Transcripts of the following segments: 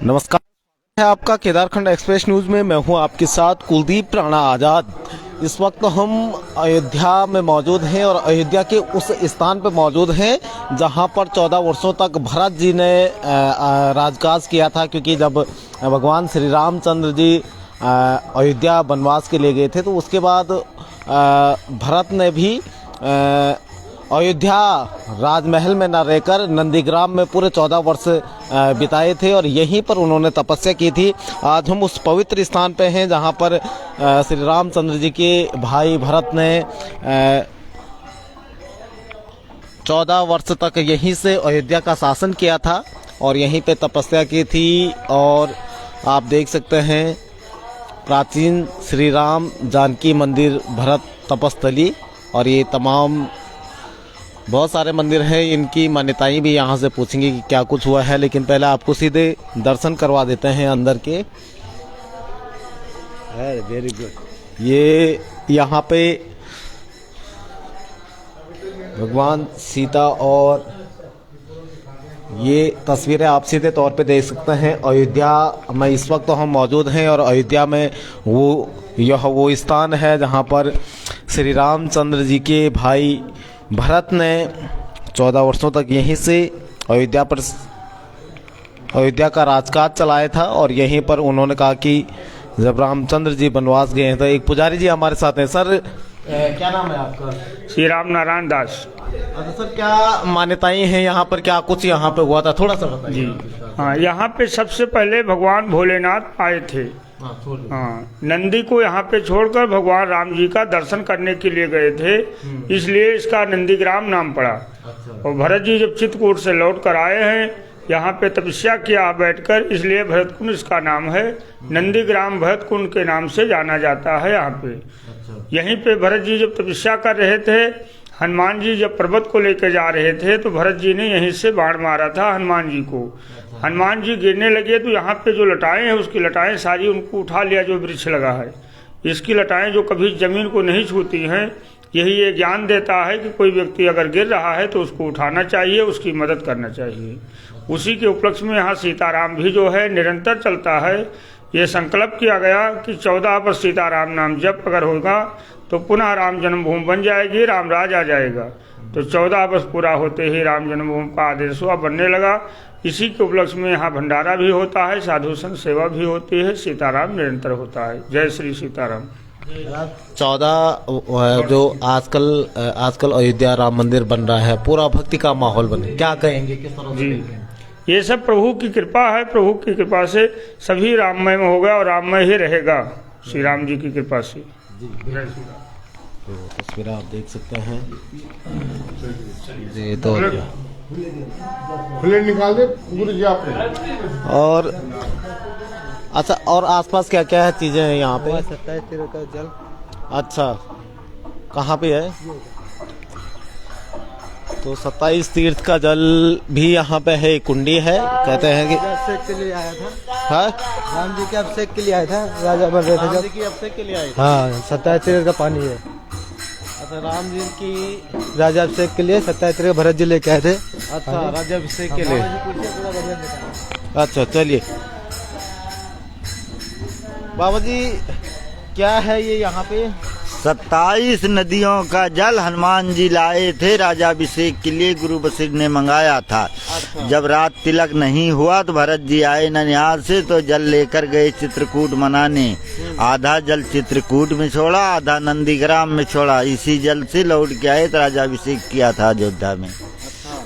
नमस्कार है आपका केदारखंड एक्सप्रेस न्यूज में। मैं हूं आपके साथ कुलदीप राणा आज़ाद। इस वक्त हम अयोध्या में मौजूद हैं और अयोध्या के उस स्थान पर मौजूद हैं जहां पर 14 वर्षों तक भरत जी ने राजकाज किया था, क्योंकि जब भगवान श्री रामचंद्र जी अयोध्या वनवास के लिए गए थे तो उसके बाद भरत ने भी अयोध्या राजमहल में न रहकर नंदीग्राम में पूरे 14 वर्ष बिताए थे और यहीं पर उन्होंने तपस्या की थी। आज हम उस पवित्र स्थान पे हैं जहां पर श्री रामचंद्र जी के भाई भरत ने 14 वर्ष तक यहीं से अयोध्या का शासन किया था और यहीं पे तपस्या की थी। और आप देख सकते हैं प्राचीन श्री राम जानकी मंदिर भरत तपस्थली, और ये तमाम बहुत सारे मंदिर हैं। इनकी मान्यताएं भी यहाँ से पूछेंगे कि क्या कुछ हुआ है, लेकिन पहले आपको सीधे दर्शन करवा देते हैं अंदर के। Very good. ये यहाँ पे भगवान सीता और ये तस्वीरें आप सीधे तौर पे देख सकते हैं। अयोध्या में इस वक्त तो हम मौजूद हैं और अयोध्या में वो स्थान है जहाँ पर श्री रामचंद्र जी के भाई भरत ने 14 वर्षों तक यहीं से अयोध्या का राजकाज चलाया था। और यहीं पर उन्होंने कहा कि जब रामचंद्र जी वनवास गए हैं तो एक पुजारी जी हमारे साथ हैं। सर क्या नाम है आपका? श्री राम नारायण दास। अच्छा सर, क्या मान्यताएं हैं यहाँ पर, क्या कुछ यहाँ पे हुआ था, थोड़ा सा बताइए। जी हाँ, यहाँ पे सबसे पहले भगवान भोलेनाथ आए थे। हाँ, नंदी को यहाँ पे छोड़कर भगवान राम जी का दर्शन करने के लिए गए थे, इसलिए इसका नंदीग्राम नाम पड़ा। और भरत जी जब चित्रकूट से लौट कर आए हैं यहाँ पे तपस्या किया बैठकर, इसलिए भरत कुंड इसका नाम है। नंदीग्राम भरत कुंड के नाम से जाना जाता है। यहाँ पे यहीं पे भरत जी जब तपस्या कर रहे थे, हनुमान जी जब पर्वत को लेकर जा रहे थे तो भरत जी ने यहीं से बाण मारा था हनुमान जी को। हनुमान जी गिरने लगे तो यहाँ पे जो लटाएं हैं उसकी लटाएं सारी उनको उठा लिया जो वृक्ष लगा है। इसकी लटाएं जो कभी जमीन को नहीं छूती हैं, यही ये ज्ञान देता है कि कोई व्यक्ति अगर गिर रहा है तो उसको उठाना चाहिए, उसकी मदद करना चाहिए। उसी के उपलक्ष्य में यहाँ सीताराम भी जो है निरंतर चलता है। ये संकल्प किया गया कि 14 वर्ष सीताराम नाम जप अगर होगा तो पुनः राम जन्मभूमि बन जाएगी, राम राज आ जाएगा। तो 14 वर्ष पूरा होते ही राम जन्मभूमि का आदेश हुआ, बनने लगा। इसी के उपलक्ष्य में यहाँ भंडारा भी होता है, साधु संत सेवा भी होती है, सीताराम निरंतर होता है। जय श्री सीताराम। 14 जो आजकल अयोध्या राम मंदिर बन रहा है, पूरा भक्ति का माहौल बने, क्या कहेंगे, किस तरह जी? ये सब प्रभु की कृपा है। प्रभु की कृपा से सभी राममय में होगा और राममय ही रहेगा, श्री राम जी की कृपा से। तो तस्वीर आप देख सकते हैं। ये तो खुले निकाल दे गुरु जी आपने। और अच्छा, और आसपास क्या क्या है चीजें हैं यहाँ पे? 27 तीर्थ का जल। अच्छा, कहाँ पे है? तो 27 तीर्थ का जल भी यहाँ पे है, कुंडी है, कहते हैं कि अभिषेक के लिए आया था। हाँ, राम जी के अभिषेक के लिए आया था, राजा बन रहे थे राम जब। जी की अभिषेक के लिए आए थे। हाँ, 27 तीर्थ का पानी है। अच्छा, राम जी की राजा अभिषेक के लिए 27 तीर्थ भरत जी लेके आए थे। अच्छा, राज्याभिषेक के लिए। पूरा बढ़िया दिखा। अच्छा चलिए, बाबा जी क्या है ये यहाँ पे? 27 नदियों का जल हनुमान जी लाए थे राजाभिषेक के लिए, गुरु वशिष्ठ ने मंगाया था। अच्छा। जब रात तिलक नहीं हुआ तो भरत जी आए ननिहाल से तो जल लेकर गए चित्रकूट मनाने। आधा जल चित्रकूट में छोड़ा, आधा नंदीग्राम में छोड़ा। इसी जल से लौट के आए तो राजाभिषेक किया था अयोध्या में।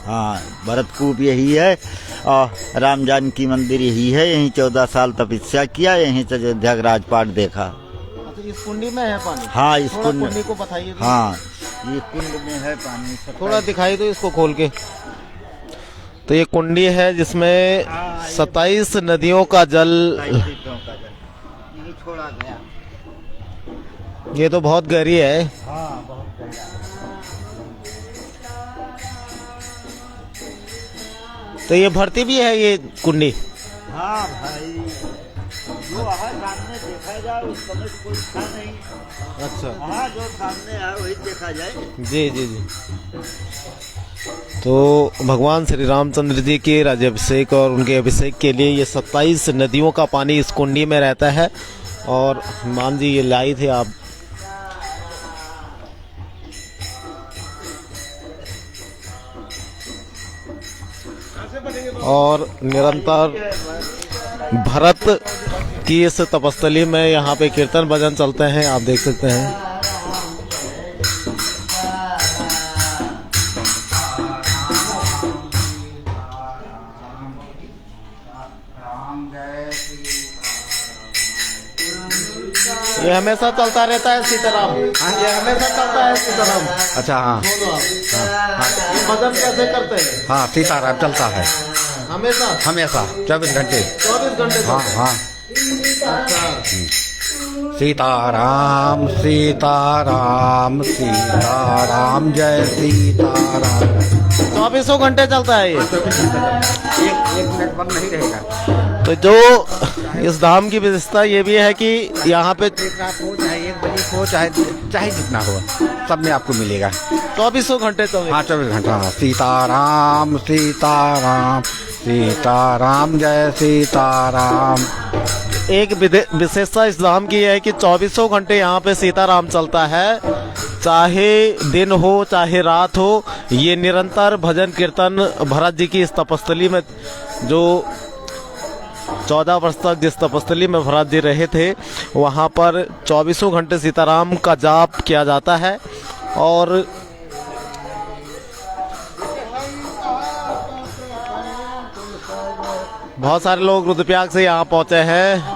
हाँ, भरतकूप यही है और राम जानकी मंदिर यही है। यहीं 14 साल तपस्या किया, यहीं से अयोध्या का राजपाट देखा। इस कुंडी में है पानी? हाँ, इस कुंडी को बताइए। हाँ, ये कुंड में है पानी। थोड़ा दिखाई दो इसको खोल के। तो ये कुंडी है जिसमें 27 नदियों का जल छोड़ा गया। ये तो बहुत गहरी है। हाँ, बहुत गहरा। तो ये भरती भी है ये कुंडी? हाँ भाई, जो है सामने देखा जाए उस समय कोई था नहीं। अच्छा, हाँ, जो सामने है वही देखा जाए। जी जी जी। तो भगवान श्री रामचंद्र जी के राज्याभिषेक और उनके अभिषेक के लिए ये 27 नदियों का पानी इस कुंडी में रहता है। और मान जी ये लाई थे आप, और निरंतर भरत की इस तपस्थली में यहाँ पे कीर्तन भजन चलते हैं, आप देख सकते हैं। ये हमेशा चलता रहता है सीताराम, ये हमेशा चलता है सीताराम। अच्छा हाँ ये भजन कैसे करते हैं? हाँ सीताराम चलता है हमेशा हमेशा 24 घंटे। 24 घंटे हाँ हाँ सीताराम सीताराम सीताराम जय सीताराम। 24 घंटे चलता है ये। एक मिनट बंद नहीं रहेगा। तो जो इस धाम की विशेषता ये भी है कि यहाँ पे 1 रात हो चाहे 1 बजे हो चाहे जितना हो सब में आपको मिलेगा। 24 घंटे चलेगा। हाँ 24 घंटा। सीताराम सीताराम सीताराम जय सीताराम। एक विशेषता इस धाम की है कि 24 घंटे यहाँ पे सीताराम चलता है, चाहे दिन हो चाहे रात हो। ये निरंतर भजन कीर्तन भरत जी की इस तपस्थली में, जो 14 वर्ष तक जिस तपस्थली में भरत जी रहे थे, वहाँ पर 24 घंटे सीताराम का जाप किया जाता है। और बहुत सारे लोग रुद्रप्रयाग से यहाँ पहुँचे हैं।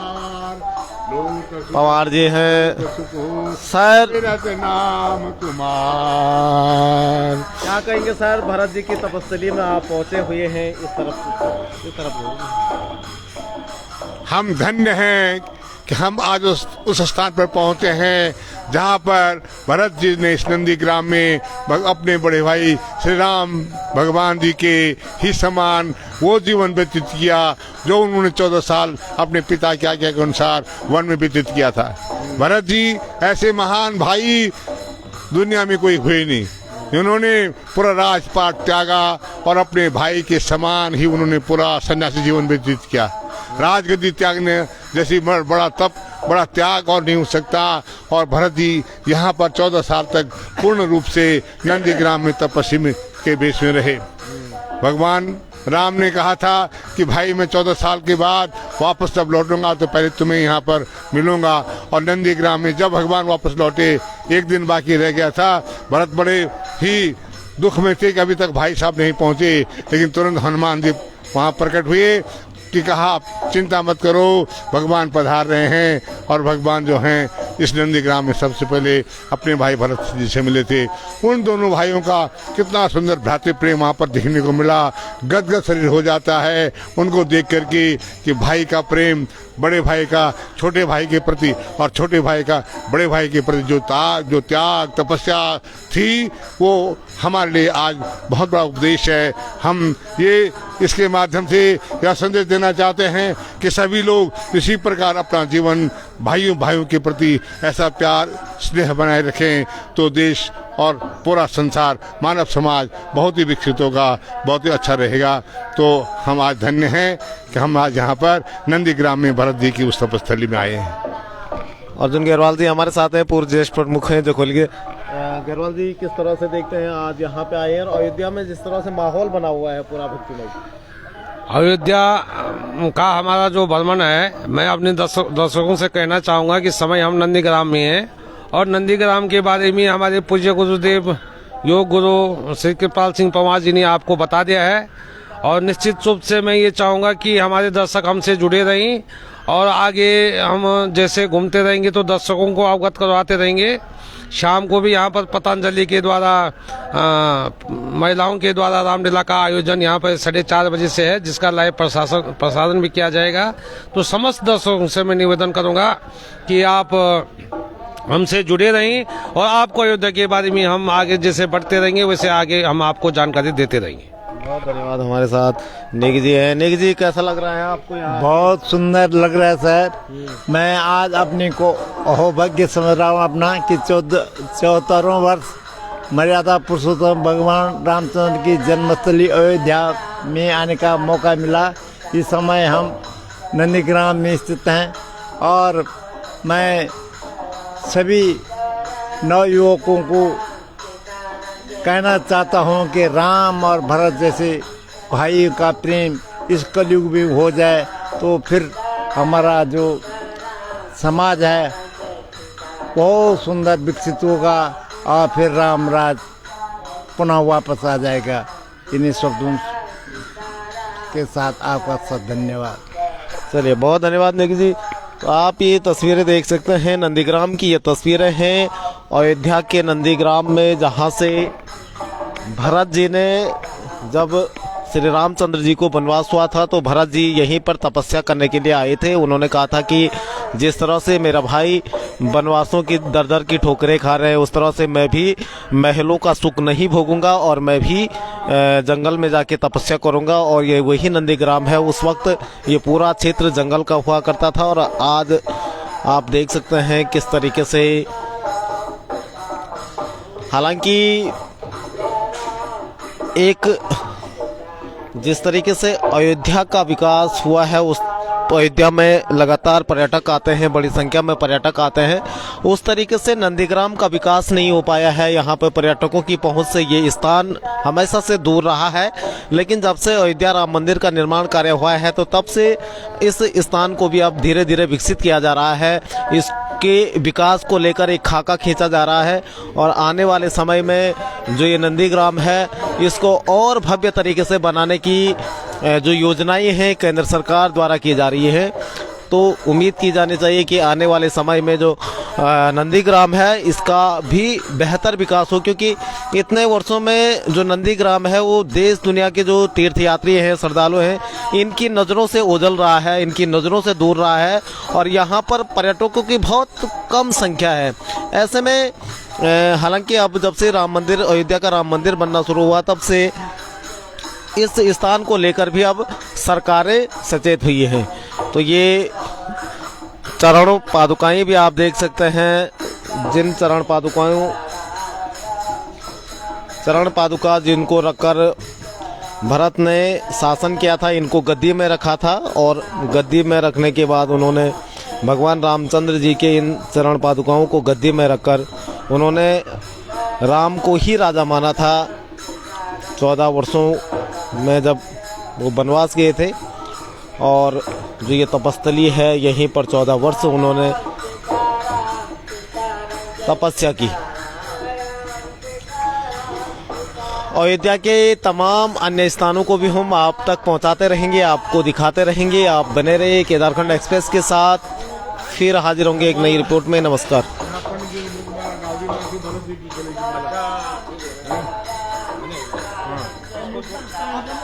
पवार जी हैं सर, नाम कुमार। क्या कहेंगे सर, भरत जी की तपस्थली में आप पहुँचे हुए हैं, इस तरफ हम धन्य हैं कि हम आज उस स्थान पर पहुंचे हैं जहां पर भरत जी ने इस नंदीग्राम में अपने बड़े भाई श्री राम भगवान जी के ही समान वो जीवन व्यतीत किया जो उन्होंने 14 साल अपने पिता की आज्ञा के अनुसार वन में व्यतीत किया था। भरत जी ऐसे महान भाई दुनिया में कोई हुए नहीं, उन्होंने पूरा राजपाट त्यागा और अपने भाई के समान ही उन्होंने पूरा सन्यासी जीवन व्यतीत किया। राजगद्दी त्यागने जैसी बड़ा तप, बड़ा त्याग और नहीं हो सकता। और भरत जी यहाँ पर 14 साल तक पूर्ण रूप से नंदीग्राम में तपस्वी के वेश में रहे। भगवान राम ने कहा था कि भाई मैं 14 साल के बाद वापस जब लौटूंगा तो पहले तुम्हें यहाँ पर मिलूंगा। और नंदीग्राम में जब भगवान वापस लौटे, एक दिन बाकी रह गया था। भरत बड़े ही दुख में थे कि अभी तक भाई साहब नहीं पहुँचे, लेकिन तुरंत हनुमान जी वहाँ प्रकट हुए कि कहा चिंता मत करो, भगवान पधार रहे हैं। और भगवान जो हैं इस नंदीग्राम में सबसे पहले अपने भाई भरत जी से मिले थे। उन दोनों भाइयों का कितना सुंदर भ्रातृ प्रेम वहाँ पर देखने को मिला। गदगद शरीर हो जाता है उनको देख करके कि भाई का प्रेम, बड़े भाई का छोटे भाई के प्रति और छोटे भाई का बड़े भाई के प्रति जो त्याग तपस्या थी, वो हमारे लिए आज बहुत बड़ा उपदेश है। हम ये इसके माध्यम से यह संदेश देना चाहते हैं कि सभी लोग इसी प्रकार अपना जीवन भाइयों के प्रति ऐसा प्यार स्नेह बनाए रखें तो देश और पूरा संसार, मानव समाज बहुत ही विकसित होगा, बहुत ही अच्छा रहेगा। तो हम आज धन्य हैं कि हम आज यहाँ पर नंदीग्राम में भरत जी की उस तपस्थली में आए हैं। अर्जुन गहरवाल जी हमारे साथ हैं, पूर्व ज्येष्ठ प्रमुख हैं जो खोलिए। गहरवाल जी किस तरह से देखते हैं आज यहाँ पे आए हैं और अयोध्या में जिस तरह से माहौल बना हुआ है पूरा भक्तिमय? अयोध्या का हमारा जो भ्रमण है, मैं अपने दर्शकों से कहना चाहूँगा कि समय हम नंदीग्राम में हैं और नंदीग्राम के बारे में हमारे पूज्य गुरुदेव योग गुरु श्री कृपाल सिंह पंवार जी ने आपको बता दिया है। और निश्चित रूप से मैं ये चाहूँगा कि हमारे दर्शक हमसे जुड़े रहें और आगे हम जैसे घूमते रहेंगे तो दर्शकों को अवगत करवाते रहेंगे। शाम को भी यहाँ पर पतंजलि के द्वारा महिलाओं के द्वारा रामलीला का आयोजन यहाँ पर 4:30 बजे से है, जिसका लाइव प्रसारण भी किया जाएगा। तो समस्त दर्शकों से मैं निवेदन करूँगा कि आप हमसे जुड़े रहें और आपको अयोध्या के बारे में हम आगे जैसे बढ़ते रहेंगे वैसे आगे हम आपको जानकारी देते रहेंगे। बहुत धन्यवाद। हमारे साथ नेगी जी हैं। नेगी जी कैसा लग रहा है आपको यहाँ? बहुत सुंदर लग रहा है सर। मैं आज अपने को अहोभाग्य समझ रहा हूँ अपना कि 74वां वर्ष मर्यादा पुरुषोत्तम भगवान रामचंद्र की जन्मस्थली अयोध्या में आने का मौका मिला। इस समय हम नंदीग्राम में स्थित हैं और मैं सभी नवयुवकों को कहना चाहता हूँ कि राम और भरत जैसे भाई का प्रेम इस कलयुग में हो जाए तो फिर हमारा जो समाज है बहुत सुंदर विकसित होगा और फिर राम राज पुनः वापस आ जाएगा। इन्हीं शब्दों के साथ आपका सब धन्यवाद। चलिए, बहुत धन्यवाद नेगी जी। तो आप ये तस्वीरें देख सकते हैं, नंदीग्राम की ये तस्वीरें हैं अयोध्या के नंदीग्राम में, जहाँ से भरत जी ने जब श्री रामचंद्र जी को वनवास हुआ था तो भरत जी यहीं पर तपस्या करने के लिए आए थे। उन्होंने कहा था कि जिस तरह से मेरा भाई वनवासों की दर दर की ठोकरें खा रहे हैं, उस तरह से मैं भी महलों का सुख नहीं भोगूंगा और मैं भी जंगल में जाके तपस्या करूंगा। और ये वही नंदीग्राम है। उस वक्त ये पूरा क्षेत्र जंगल का हुआ करता था और आज आप देख सकते हैं किस तरीके से, हालांकि एक जिस तरीके से अयोध्या का विकास हुआ है, उस अयोध्या में लगातार पर्यटक आते हैं, बड़ी संख्या में पर्यटक आते हैं, उस तरीके से नंदीग्राम का विकास नहीं हो पाया है। यहाँ पर पर्यटकों की पहुँच से ये स्थान हमेशा से दूर रहा है। लेकिन जब से अयोध्या राम मंदिर का निर्माण कार्य हुआ है तो तब से इस स्थान को भी अब धीरे धीरे विकसित किया जा रहा है। इसके विकास को लेकर एक खाका खींचा जा रहा है और आने वाले समय में जो ये नंदीग्राम है इसको और भव्य तरीके से बनाने की जो योजनाएं हैं केंद्र सरकार द्वारा की जा रही है। तो उम्मीद की जानी चाहिए कि आने वाले समय में जो नंदीग्राम है इसका भी बेहतर विकास हो, क्योंकि इतने वर्षों में जो नंदीग्राम है वो देश दुनिया के जो तीर्थयात्री हैं, श्रद्धालु हैं, इनकी नज़रों से ओझल रहा है, इनकी नज़रों से दूर रहा है और यहाँ पर पर्यटकों की बहुत कम संख्या है। ऐसे में हालांकि अब जब से राम मंदिर, अयोध्या का राम मंदिर बनना शुरू हुआ, तब से इस स्थान को लेकर भी अब सरकारें सचेत हुई हैं। तो ये चरण पादुकाएं भी आप देख सकते हैं, जिन चरण पादुका जिनको रखकर भरत ने शासन किया था, इनको गद्दी में रखा था और गद्दी में रखने के बाद उन्होंने भगवान रामचंद्र जी के इन चरण पादुकाओं को गद्दी में रखकर उन्होंने राम को ही राजा माना था। 14 वर्षों में जब वो वनवास गए थे और जो ये तपस्थली है यहीं पर 14 वर्ष उन्होंने तपस्या की। अयोध्या के तमाम अन्य स्थानों को भी हम आप तक पहुंचाते रहेंगे, आपको दिखाते रहेंगे। आप बने रहिए केदारखंड एक्सप्रेस के साथ। फिर हाजिर होंगे एक नई रिपोर्ट में। नमस्कार। हाँ।